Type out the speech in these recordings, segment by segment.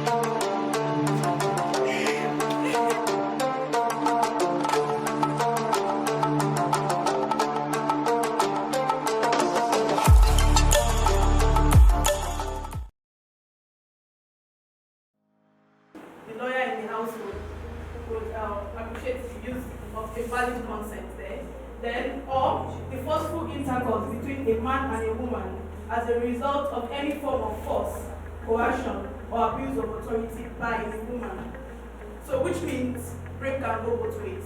The lawyer in the household would appreciate the use of a valid consent there. Then, or the forceful intercourse between a man and a woman as a result of any form of force, coercion, or abuse of authority by a woman. So, which means rape can go both ways.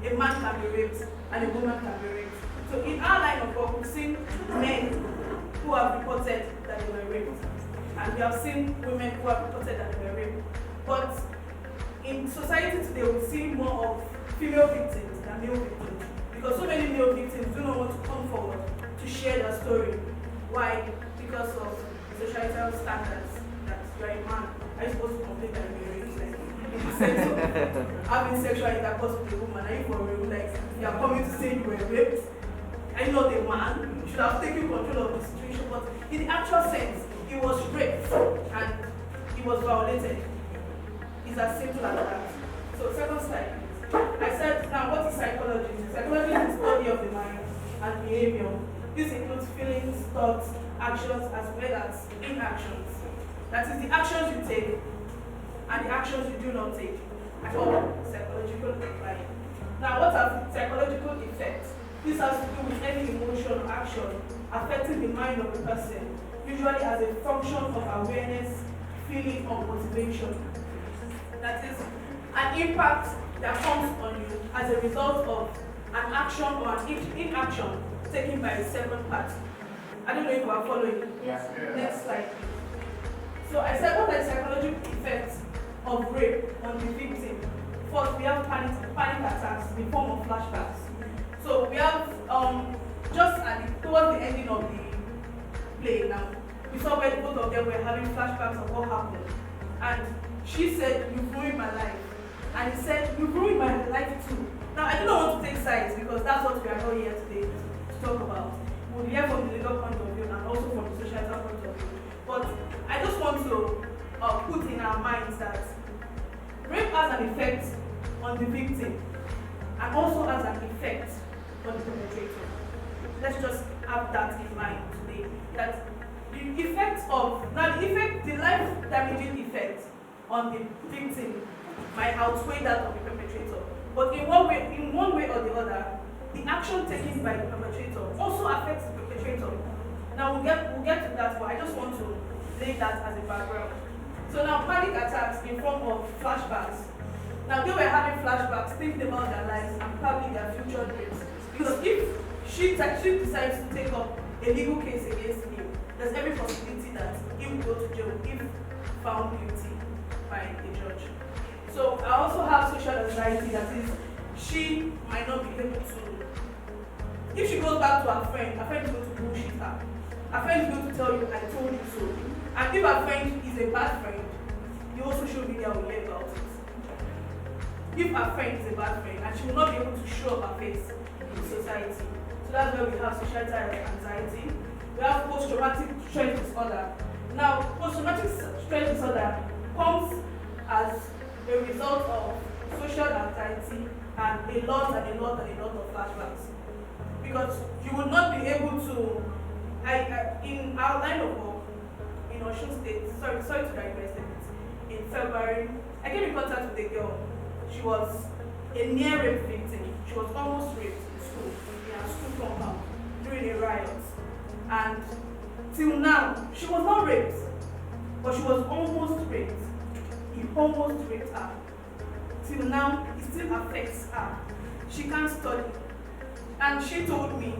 A man can be raped and a woman can be raped. So, in our line of work, we've seen men who have reported that they were raped, and we have seen women who have reported that they were raped. But in society today, we see more of female victims than male victims, because so many male victims do not want to come forward to share their story. Why? Because of societal standards that you are a man. Are you supposed to complain that you were raped? Like, in the sense of having sexual intercourse with a woman, are you for real? Like, you are coming to say you were raped? Are you not a man? You should have taken control of the situation. But in the actual sense, he was raped and he was violated. It's as simple as that. So second slide. I said, now what is psychology? Psychology is the study of the mind and behavior. This includes feelings, thoughts, actions, as well as inactions. That is the actions you take and the actions you do not take. I call psychological decline. Now what are psychological effects? This has to do with any emotion or action affecting the mind of a person, usually as a function of awareness, feeling, or motivation. That is an impact that comes on you as a result of an action or an inaction taken by a second party. I don't know if you are following. Yes. Next slide. So I said, what are the psychological effects of rape on the victim? First, we have panic attacks in the form of flashbacks. So we have just towards the ending of the play now, we saw where both of them were having flashbacks of what happened. And she said, "You've ruined my life." And he said, "You've ruined my life too." Now, I do not want to take sides because that's what we are not here today to talk about. We'll hear from the legal point of view and also from the societal point of view. But I just want to put in our minds that rape has an effect on the victim and also has an effect on the perpetrator. Let's just have that in mind today. That the effect of, the life damaging effect on the victim might outweigh that of the perpetrator. But in one way or the other, the action taken by the perpetrator also affects the perpetrator. Now we'll get to that, but I just want to lay that as a background. So now panic attacks in form of flashbacks. Now they were having flashbacks, thinking about their lives and probably their future dreams. Because if she decides to take up a legal case against him, there's every possibility that he will go to jail if found guilty by a judge. So I also have social anxiety, that is, she might not be able to, if she goes back to her friend is going to bullshit her. Her friend is going to tell you, "I told you so." And if her friend is a bad friend, the whole social media will learn about it. If her friend is a bad friend, and she will not be able to show her face in society. So that's where we have societal anxiety. We have post-traumatic stress disorder. Now, post-traumatic stress disorder comes as a result of social anxiety and a lot of flashbacks. Because you will not be able to, in our line of work, in Osun State, sorry to digress a bit, in February, I came in contact with a girl. She was a near rape victim. She was almost raped in school, in her school compound, during a riot. And till now, she was not raped, but she was almost raped. He almost raped her. Till now, it still affects her. She can't study. And she told me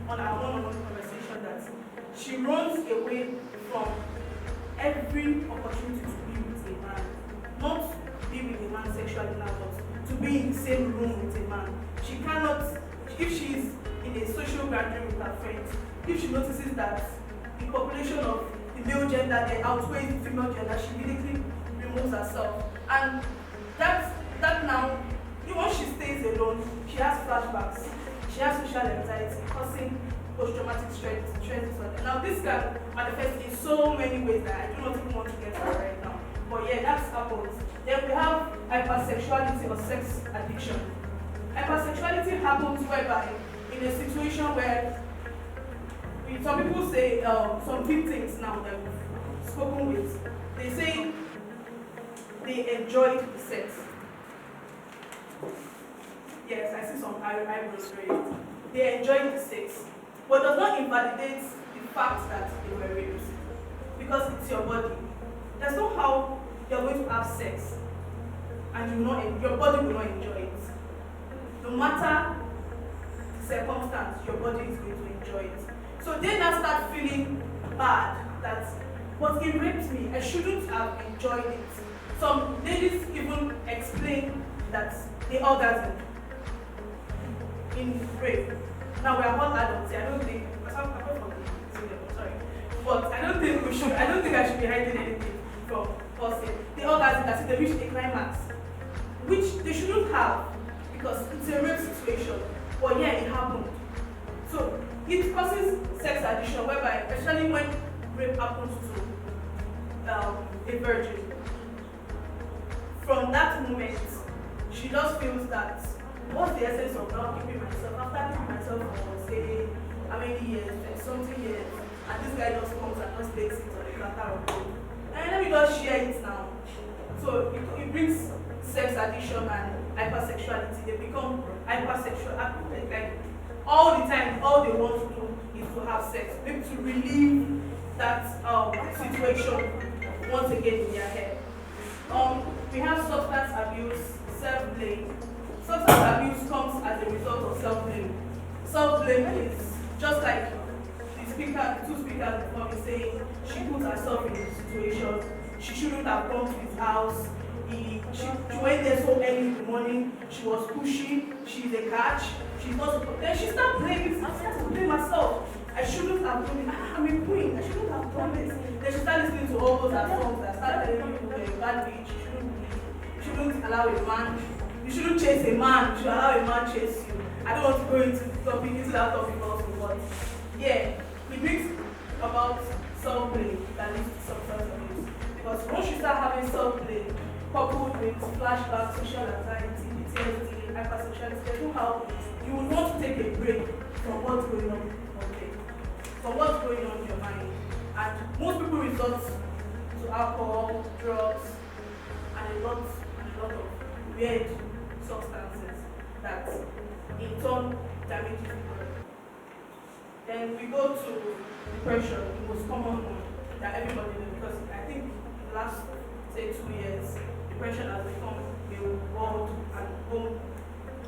on our one-on-one conversation that she runs away from every opportunity to be with a man. Not be with a man sexually now, but to be in the same room with a man. She cannot, if she's in a social gathering with her friends, if she notices that the population of the male gender there outweighs the female gender, she immediately removes herself. And that now, even when she stays alone, she has flashbacks. She has social anxiety, causing post-traumatic stress disorder. Now, this can manifest in so many ways that I do not even want to get to right now. But yeah, happens. Then we have hypersexuality or sex addiction. Hypersexuality happens whereby in a situation where some people say, some victims now that we've spoken with, they say they enjoy sex. Yes, I see some eyebrows raised. They enjoy the sex, but does not invalidate the fact that they were raped, because it's your body. There's no how you're going to have sex and your body will not enjoy it. No matter the circumstance, your body is going to enjoy it. So they now start feeling bad that, but it raped me, I shouldn't have enjoyed it. Some ladies even explain that they orgasm in rape. Now we are all adults. I don't think, apart from the senior, sorry, but I don't think I should be hiding anything from us here. They orgasm that they reach a climax, which they shouldn't have, because it's a rape situation. But yeah, it happened. So it causes sex addiction, whereby, especially when rape happens to a virgin. From that moment, she just feels that, what's the essence of now keeping myself? After keeping myself for, say, how many years, like something years, and this guy just comes and just takes it on a platter of gold. And let me just share it now. So it brings sex addiction and hypersexuality. They become hypersexual, like all the time, all they want to do is to have sex, maybe to relieve that situation once again in their head. We have substance abuse, self-blame. Substance abuse comes as a result of self-blame. Self-blame is just like the two speakers before me saying she put herself in a situation, she shouldn't have come to his house. She went there so early in the morning, she was pushing, she's a catch, she's not supposed. Then she started blaming, I started to blame myself. I shouldn't have done it. I'm a queen, I shouldn't have done this. Then she started listening to all those songs that started telling you you're a bad bitch, you shouldn't allow a man, you shouldn't chase a man, you should allow a man chase you. I don't want to go into that topic also, but yeah, it brings about self-blame that leads to substance abuse. Because once you start having self-blame, coupled with flashbacks, social anxiety, PTSD, hypersexuality, there's no how you will want to take a break from what's going on from what's going on in your mind. And most people resort to alcohol, drugs, and a lot of weird substances that in turn damages people. Then we go to depression, the most common one that everybody knows, because I think in the last, say, 2 years, depression has become a world and home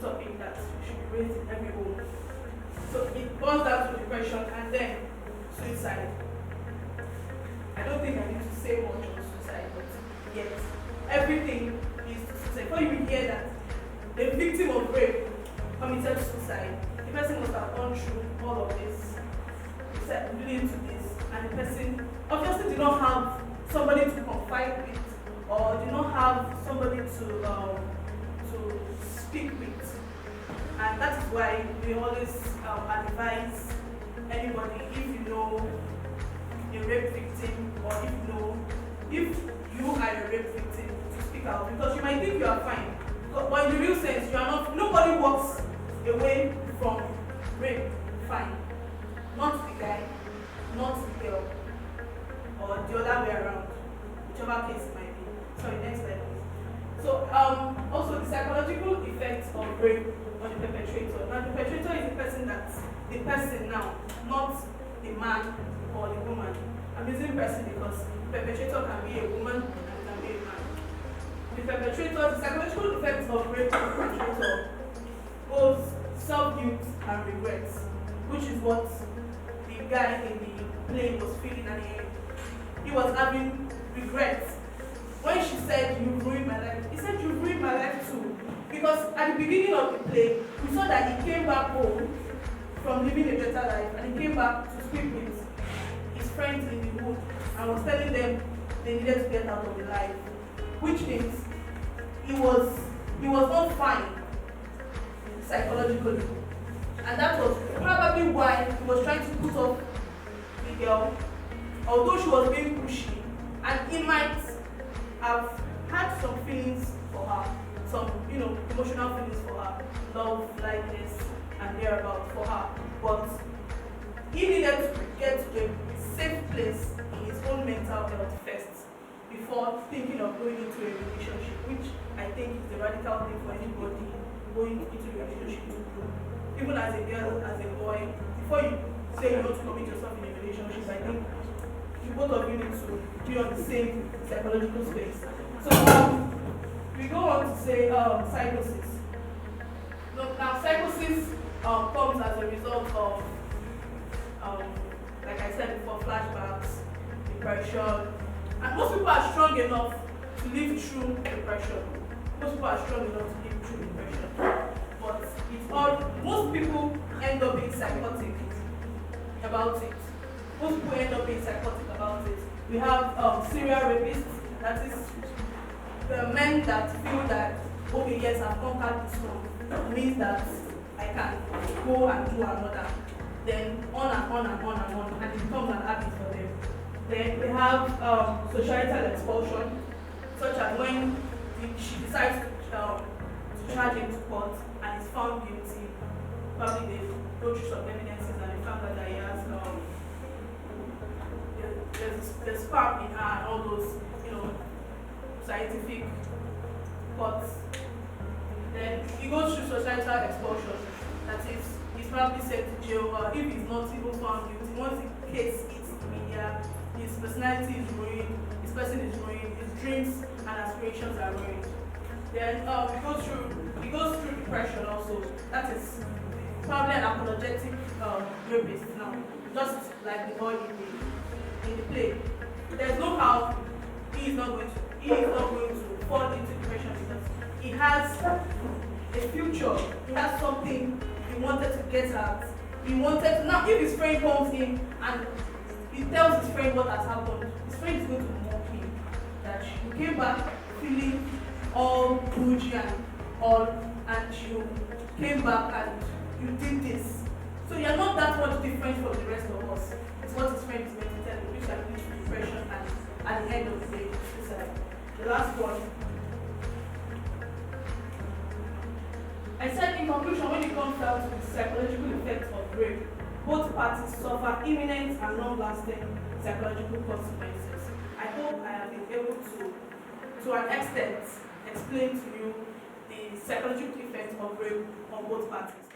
topic that should be raised in every home. So it boils down to depression and then suicide. I don't think I need to say much on suicide, but yes, everything is to suicide. Before you hear that the victim of rape committed suicide, the person must have gone through all of this, leading to this, and the person obviously did not have somebody to confide with, or do not have somebody to speak with. And that is why we always advise anybody, if you know a rape victim, or if you are a rape victim, to speak out, because you might think you are fine, but in the real sense you are not. Nobody walks away from rape fine. Not the guy, not the girl, or the other way around, whichever case it might be. Sorry, next slide please. So also the psychological effects of rape on the perpetrator. Now the perpetrator is the person now, not the man or the woman. I'm using person because the perpetrator can be a woman and it can be a man. The psychological effects of rape on the perpetrator goes self-guilt and regrets, which is what the guy in the play was feeling, and he was having regrets. When she said, "You ruined my life," he said, "You ruined my life too." Because at the beginning of the play, we saw that he came back home from living a better life, and he came back to speak with his friends in the wood and was telling them they needed to get out of the life, which means he was not fine psychologically. And that was probably why he was trying to put off the girl, although she was being pushy, and he might have had some feelings for her, some emotional feelings for her, love, likeness, and thereabout for her. But he needed to get to a safe place in his own mental health first before thinking of going into a relationship, which I think is the radical thing for anybody going into a relationship to do. Even as a girl, as a boy, before you say you want to commit yourself in a relationship, I think you both of you need to be on the same psychological space. So we go on to say psychosis. Now psychosis comes as a result of, like I said before, flashbacks, depression, and most people are strong enough to live through depression. Most people are strong enough to live through depression, but most people end up being psychotic about it. Most people end up being psychotic about it. We have serial rapists, that is the men that feel that, okay, yes, I've conquered this one, means that I can go and do another. Then on and on and on and on, and it becomes an habit for them. Then we have societal expulsion, such as when she decides to charge him to court and is found guilty. Probably they go through some evidences and they found out that he has there's sperm in her and all those scientific courts. Then he goes through societal expulsion. That is, he's probably sent to jail, or if he's not even found guilty, once the case hits the media, his personality is ruined, his person is ruined, his dreams and aspirations are ruined. Then he goes through depression also. That is probably an apologetic rapist now, just like the boy in the play. There's no how he is not going to fall into depression because he has a future. He has something he wanted to get at. Now if his friend comes in and he tells his friend what has happened, his friend is going to mock him that you came back feeling all bougie and all, and you came back and you did this. So you're not that much different from the rest of us. It's what his friend is going to tell him, which can lead to depression and at the end of the day, suicide. The last one. I said in conclusion, when it comes down to the psychological effects of rape, both parties suffer imminent and long-lasting psychological consequences. I hope I have been able to an extent, explain to you the psychological effects of rape on both parties.